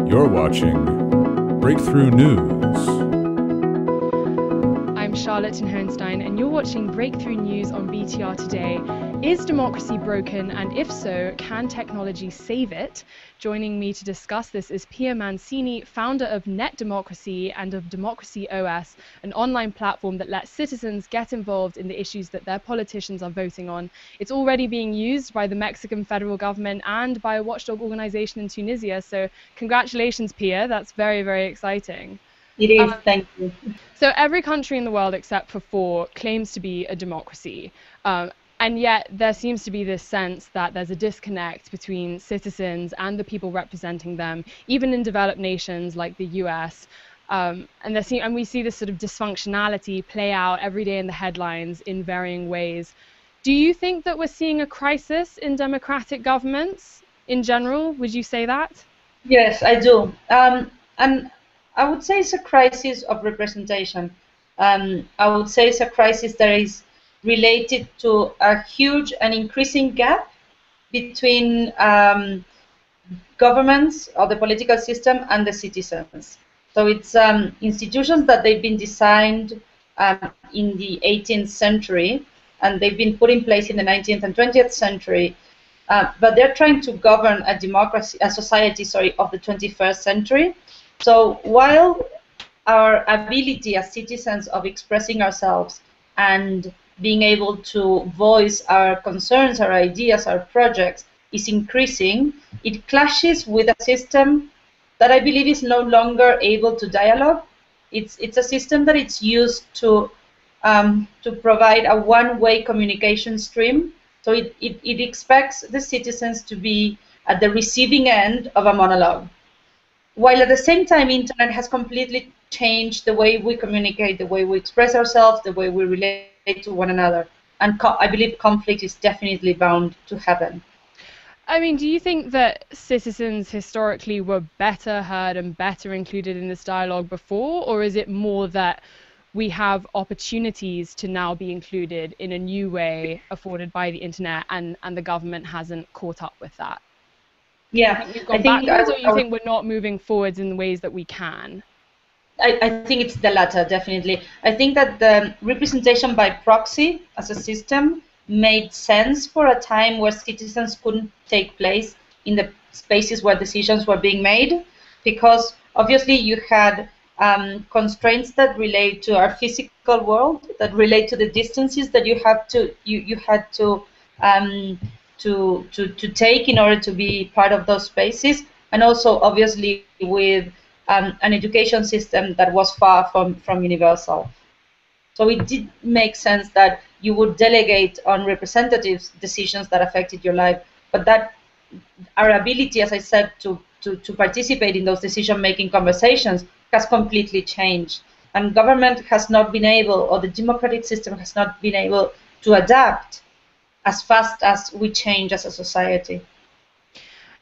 You're watching BreakThru News. I'm Charlotte Hohenstein, and you're watching BreakThru News on BTR Today. Is democracy broken, and if so, can technology save it? Joining me to discuss this is Pia Mancini, founder of Net Democracy and of Democracy OS, an online platform that lets citizens get involved in the issues that their politicians are voting on. It's already being used by the Mexican federal government and by a watchdog organization in Tunisia. So congratulations, Pia. That's very, very exciting. It is, thank you. So every country in the world except for 4 claims to be a democracy. And yet there seems to be this sense that there's a disconnect between citizens and the people representing them, even in developed nations like the US. And we see this sort of dysfunctionality play out every day in the headlines in varying ways. Do you think that we're seeing a crisis in democratic governments in general? Would you say that? Yes, I do. And I would say it's a crisis of representation. I would say it's a crisis that is related to a huge and increasing gap between governments or the political system and the citizens. So it's institutions that they've been designed in the 18th century, and they've been put in place in the 19th and 20th century, but they're trying to govern a society of the 21st century. So while our ability as citizens of expressing ourselves and being able to voice our concerns, our ideas, our projects is increasing, it clashes with a system that I believe is no longer able to dialogue. It's a system that it's used to provide a one-way communication stream. So it expects the citizens to be at the receiving end of a monologue. While at the same time, internet has completely changed the way we communicate, the way we express ourselves, the way we relate to one another. And I believe conflict is definitely bound to happen. I mean, do you think that citizens historically were better heard and better included in this dialogue before, or is it more that we have opportunities to now be included in a new way afforded by the internet and the government hasn't caught up with that? Yeah, we've gone backwards, or you think we're not moving forwards in the ways that we can? I think it's the latter, definitely. I think that the representation by proxy as a system made sense for a time where citizens couldn't take place in the spaces where decisions were being made, because obviously you had constraints that relate to our physical world, that relate to the distances that you had to take in order to be part of those spaces, and also obviously with an education system that was far from universal. So it did make sense that you would delegate on representatives decisions that affected your life, but that our ability, as I said, to participate in those decision-making conversations has completely changed. And government has not been able, or the democratic system has not been able to adapt as fast as we change as a society.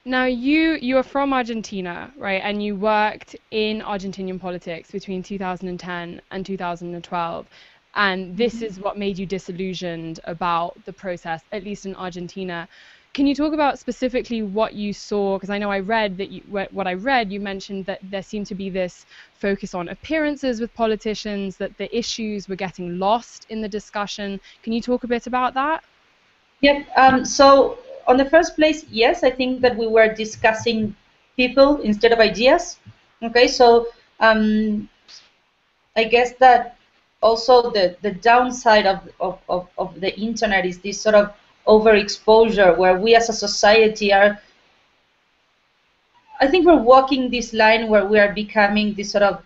Now, you are from Argentina, right? And you worked in Argentinian politics between 2010 and 2012. And this is what made you disillusioned about the process, at least in Argentina. Can you talk about specifically what you saw? Because I know you mentioned that there seemed to be this focus on appearances with politicians, that the issues were getting lost in the discussion. Can you talk a bit about that? Yeah, so on the first place, yes, I think that we were discussing people instead of ideas. Okay, so I guess that also the downside of the internet is this sort of overexposure where we as a society are, I think we're walking this line where we are becoming this sort of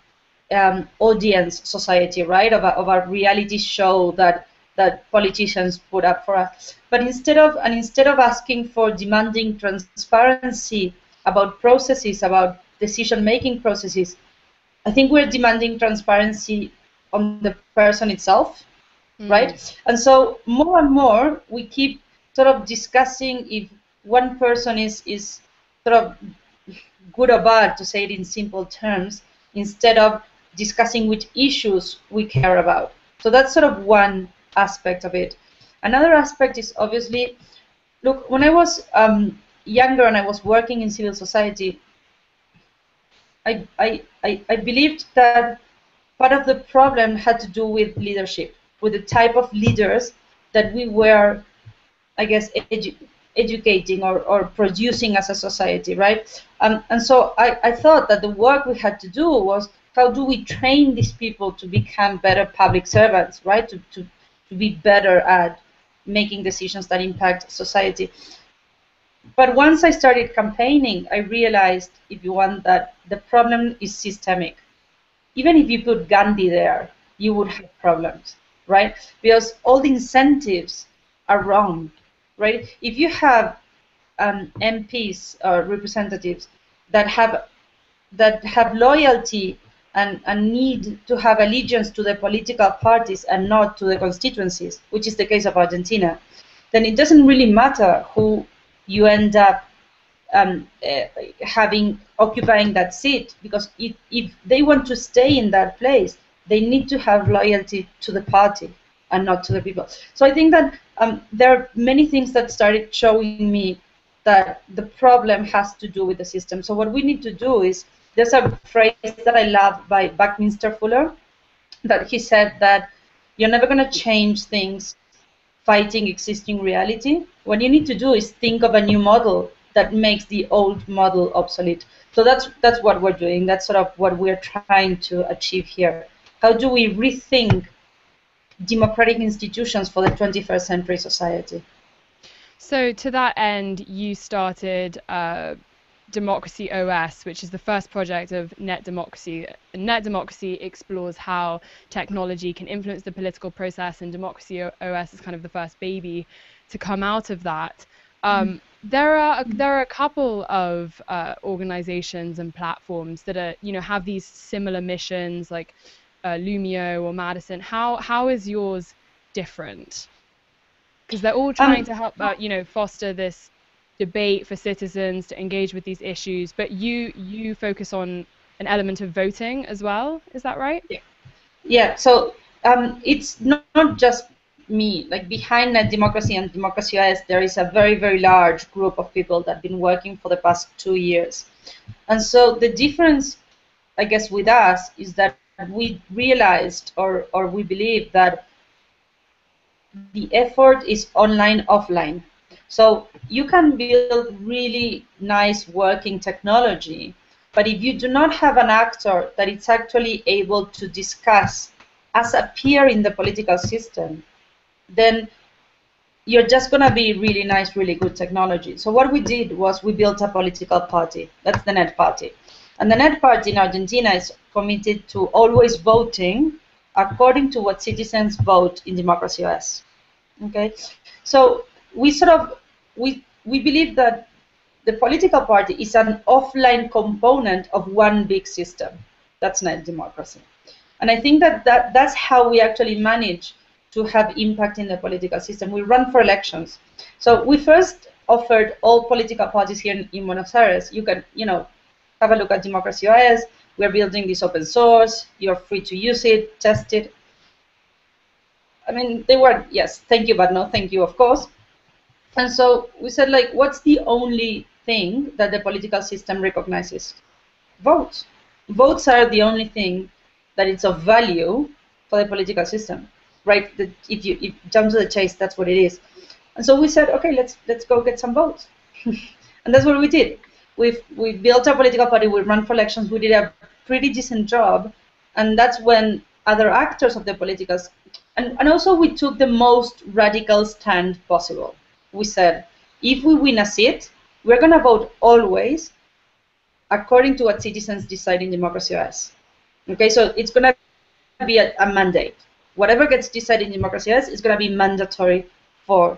audience society, right, of a reality show that politicians put up for us. But instead of asking for demanding transparency about processes, about decision-making processes, I think we're demanding transparency on the person itself, right? And so more and more we keep sort of discussing if one person is sort of good or bad, to say it in simple terms, instead of discussing which issues we care about. So that's sort of one aspect of it. Another aspect is obviously, look, when I was younger and I was working in civil society, I believed that part of the problem had to do with leadership, with the type of leaders that we were, I guess, educating or producing as a society, right? And so I thought that the work we had to do was, how do we train these people to become better public servants, right? To be better at making decisions that impact society. But once I started campaigning, I realized, if you want, that the problem is systemic. Even if you put Gandhi there, you would have problems, right? Because all the incentives are wrong, right? If you have MPs or representatives that have loyalty and need to have allegiance to the political parties and not to the constituencies, which is the case of Argentina, then it doesn't really matter who you end up occupying that seat, because if they want to stay in that place, they need to have loyalty to the party and not to the people. So I think that there are many things that started showing me that the problem has to do with the system. So what we need to do is, there's a phrase that I love by Buckminster Fuller, that he said that you're never going to change things fighting existing reality. What you need to do is think of a new model that makes the old model obsolete. So that's what we're doing. That's sort of what we're trying to achieve here. How do we rethink democratic institutions for the 21st century society? So to that end, you started Democracy OS, which is the first project of Net Democracy. Net Democracy explores how technology can influence the political process, and Democracy OS is kind of the first baby to come out of that. There are a couple of organizations and platforms that are, have these similar missions, like Lumio or Madison. How is yours different? Because they're all trying to help foster this debate for citizens to engage with these issues, but you focus on an element of voting as well. Is that right? Yeah. So it's not just me. Like, behind Net Democracy and Democracy OS, there is a very, very large group of people that have been working for the past 2 years. And so the difference, I guess, with us is that we realized, or we believe, that the effort is online, offline. So you can build really nice working technology, but if you do not have an actor that is actually able to discuss as a peer in the political system, then you're just going to be really nice, really good technology. So what we did was we built a political party. That's the Net Party. And the Net Party in Argentina is committed to always voting according to what citizens vote in Democracy OS. Okay? So we believe that the political party is an offline component of one big system. That's Net Democracy. And I think that's how we actually manage to have impact in the political system. We run for elections. So we first offered all political parties here in Buenos Aires, you can, have a look at Democracy OS. We're building this open source. You're free to use it, test it. I mean, they were, yes, thank you, but no thank you, of course. And so we said, like, what's the only thing that the political system recognizes? Votes. Votes are the only thing that is of value for the political system, right? If you jump to the chase, that's what it is. And so we said, okay, let's go get some votes. And that's what we did. We built our political party, we ran for elections, we did a pretty decent job, and that's when other actors of the political, and also we took the most radical stand possible. We said, if we win a seat, we're going to vote always according to what citizens decide in Democracy OS. Okay, so it's going to be a mandate. Whatever gets decided in Democracy OS is going to be mandatory for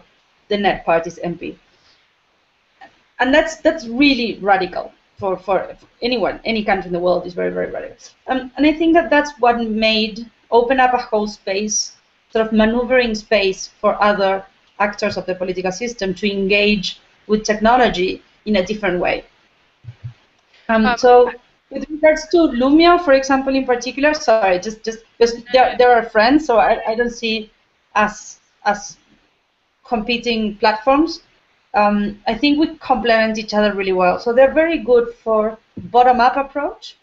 the Net Party's MP. And that's really radical for anyone, any country in the world is very, very radical. And I think that's what open up a whole space, sort of maneuvering space for other actors of the political system to engage with technology in a different way. So with regards to Lumio, for example, in particular, sorry, just because there are friends, so I don't see us as competing platforms. I think we complement each other really well. So they're very good for bottom-up approach,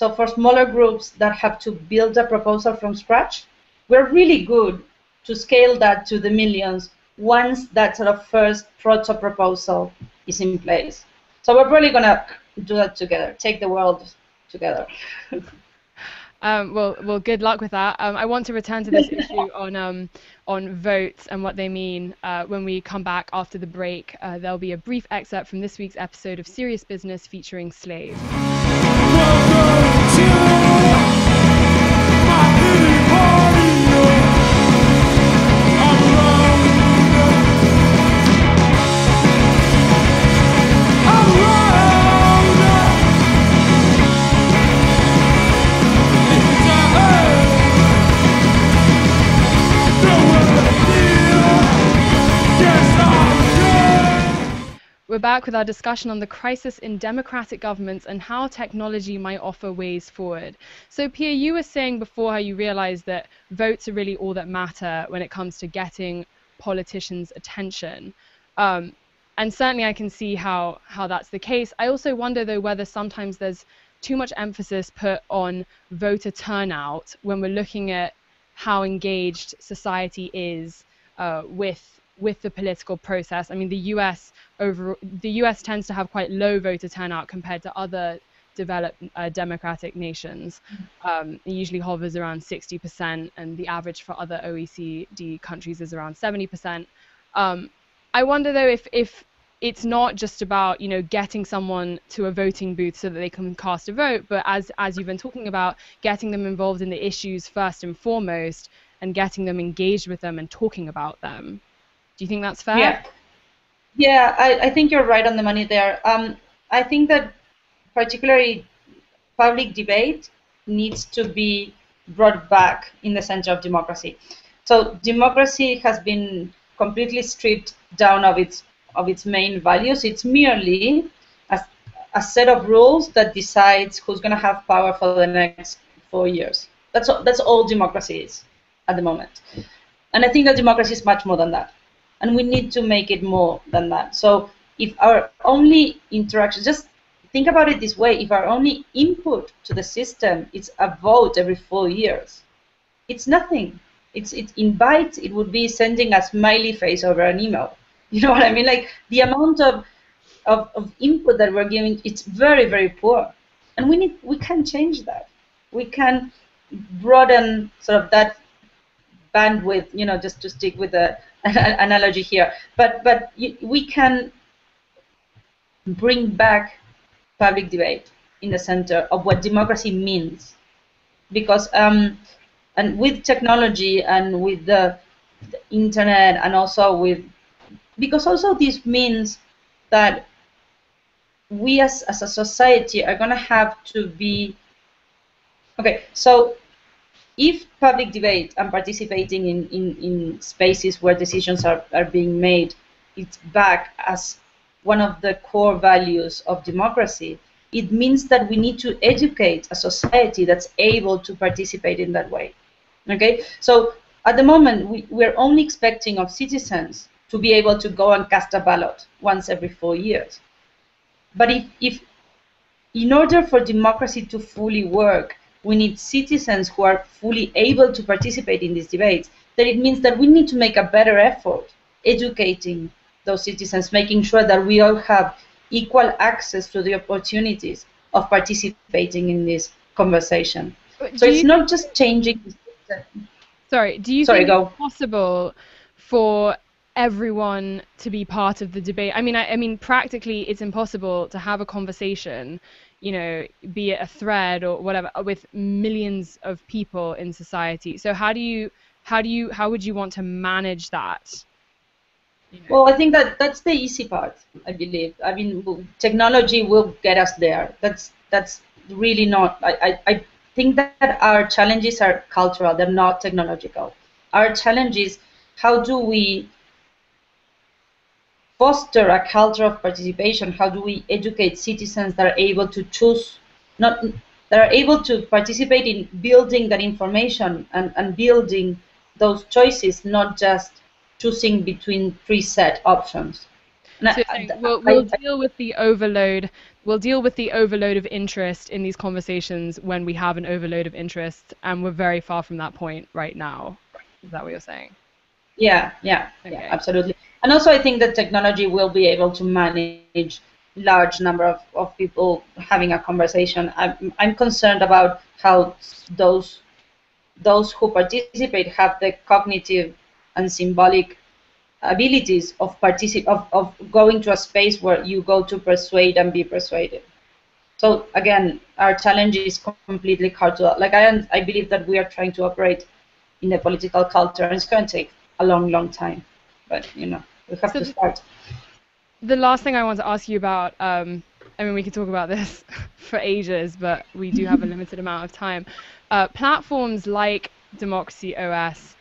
So for smaller groups that have to build a proposal from scratch, we're really good to scale that to the millions once that sort of first proto-proposal is in place. So we're probably going to do that together, take the world together. Well, good luck with that. I want to return to this issue on votes and what they mean when we come back after the break. There'll be a brief excerpt from this week's episode of Serious Business featuring Slave. We're back with our discussion on the crisis in democratic governments and how technology might offer ways forward. So Pia, you were saying before how you realized that votes are really all that matter when it comes to getting politicians' attention. And certainly I can see how that's the case. I also wonder though whether sometimes there's too much emphasis put on voter turnout when we're looking at how engaged society is with the political process. I mean, the US tends to have quite low voter turnout compared to other developed democratic nations. It usually hovers around 60%, and the average for other OECD countries is around 70%. I wonder though if it's not just about getting someone to a voting booth so that they can cast a vote, but as you've been talking about, getting them involved in the issues first and foremost, and getting them engaged with them and talking about them. Do you think that's fair? Yeah, I think you're right on the money there. I think that particularly public debate needs to be brought back in the center of democracy. So democracy has been completely stripped down of its main values. It's merely a set of rules that decides who's going to have power for the next 4 years. That's all democracy is at the moment. And I think that democracy is much more than that. And we need to make it more than that. So if our only interaction, just think about it this way, if our only input to the system is a vote every 4 years, it's nothing. It's in bytes, it would be sending a smiley face over an email. You know what I mean? Like the amount of input that we're giving, it's very, very poor. And we can change that. We can broaden sort of that bandwidth, just to stick with the analogy here, but we can bring back public debate in the center of what democracy means, because and with technology and with the internet, and also because this means that we as a society are going to have to be okay. So if public debate and participating in spaces where decisions are being made, it's back as one of the core values of democracy, it means that we need to educate a society that's able to participate in that way. Okay? So at the moment, we're only expecting of citizens to be able to go and cast a ballot once every 4 years. But if in order for democracy to fully work, we need citizens who are fully able to participate in these debates, then it means that we need to make a better effort educating those citizens, making sure that we all have equal access to the opportunities of participating in this conversation. So it's not just changing the system. Sorry, do you think it's possible for everyone to be part of the debate? I mean, practically it's impossible to have a conversation, be it a thread or whatever, with millions of people in society. So how would you want to manage that? Well, I think that's the easy part, I believe. I mean, technology will get us there. That's really not, I think that our challenges are cultural, they're not technological. Our challenge is, how do we foster a culture of participation? How do we educate citizens that are able to choose, that are able to participate in building that information and building those choices, not just choosing between preset options? And So you're saying we'll deal with the overload. We'll deal with the overload of interest in these conversations when we have an overload of interest, and we're very far from that point right now. Is that what you're saying? Yeah, Okay. absolutely. And also, I think that technology will be able to manage large number of people having a conversation. I'm concerned about how those who participate have the cognitive and symbolic abilities of going to a space where you go to persuade and be persuaded. So again, our challenge is completely cultural. Like I believe that we are trying to operate in a political culture, and it's going to take a long time. But we have to start. The last thing I want to ask you about, I mean, we could talk about this for ages, but we do have a limited amount of time. Platforms like Democracy OS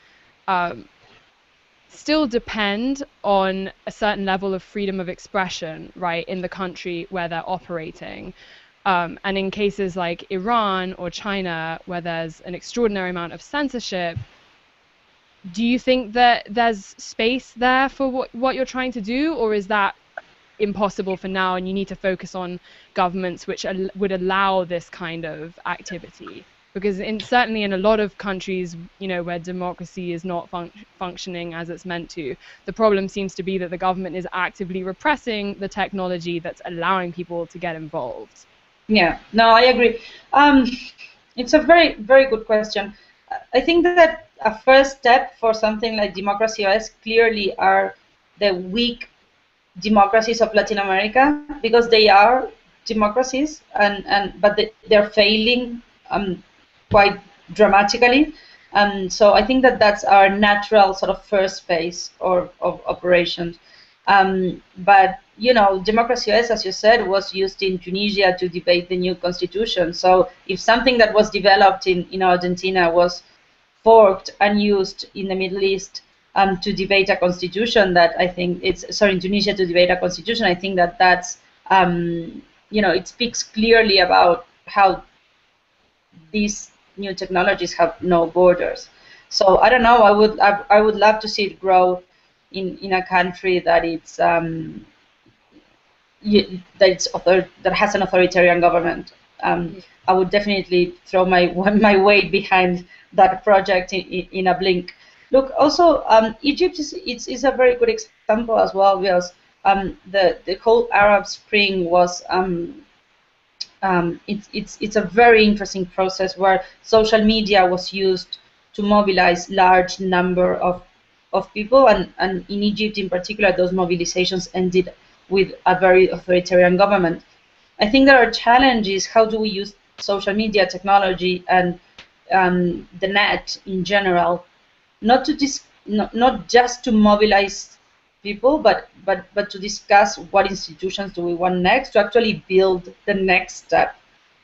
still depend on a certain level of freedom of expression, right, in the country where they're operating. And in cases like Iran or China, where there's an extraordinary amount of censorship, do you think that there's space there for what you're trying to do, or is that impossible for now and you need to focus on governments which would allow this kind of activity? Because certainly in a lot of countries, where democracy is not functioning as it's meant to, the problem seems to be that the government is actively repressing the technology that's allowing people to get involved. Yeah, no, I agree. It's a very, very good question. I think that a first step for something like Democracy OS clearly are the weak democracies of Latin America, because they are democracies, but they're failing quite dramatically. And so I think that that's our natural sort of first phase of operations. But Democracy OS, as you said, was used in Tunisia to debate the new constitution. So if something that was developed in Argentina was forked and used in the Middle East to debate a constitution, that I think in Tunisia to debate a constitution, I think that's it speaks clearly about how these new technologies have no borders. So I don't know. I would love to see it grow in a country that that has an authoritarian government. I would definitely throw my weight behind that project in a blink. Look, also Egypt is a very good example as well, because the whole Arab Spring was it's a very interesting process where social media was used to mobilize large number of people, and in Egypt in particular, those mobilizations ended with a very authoritarian government. I think there are challenges. How do we use social media technology and the net in general, not just to mobilize people, but to discuss what institutions do we want next, to actually build the next step,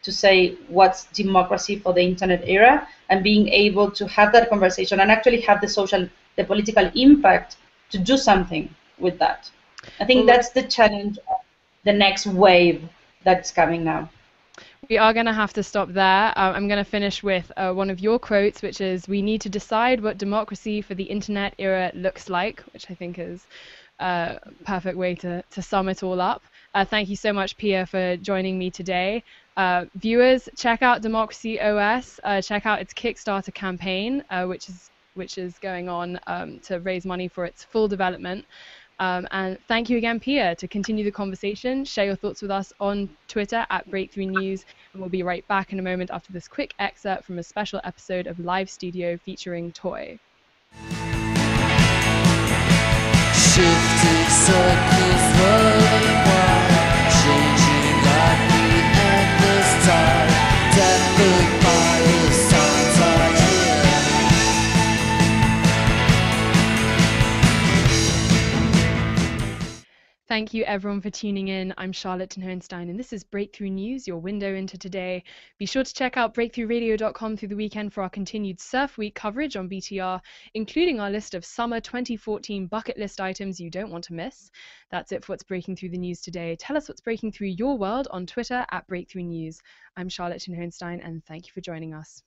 to say what's democracy for the internet era, and being able to have that conversation and actually have the political impact to do something with that. I think that's the challenge of the next wave that's coming now. We are going to have to stop there. I'm going to finish with one of your quotes, which is, "We need to decide what democracy for the internet era looks like," which I think is a perfect way to sum it all up. Thank you so much, Pia, for joining me today. Viewers, check out Democracy OS. Check out its Kickstarter campaign, which is going on to raise money for its full development. And thank you again, Pia. To continue the conversation, share your thoughts with us on Twitter @BreakThru News, and we'll be right back in a moment after this quick excerpt from a special episode of Live Studio featuring Toy. Shifting circles rolling wide, changing like the endless tide, death by the signs I hear. Thank you everyone for tuning in. I'm Charlotte Hohenstein, and this is BreakThru News, your window into today. Be sure to check out breakthroughradio.com through the weekend for our continued Surf Week coverage on BTR, including our list of summer 2014 bucket list items you don't want to miss. That's it for what's breaking through the news today. Tell us what's breaking through your world on Twitter @BreakThru News. I'm Charlotte Hohenstein, and thank you for joining us.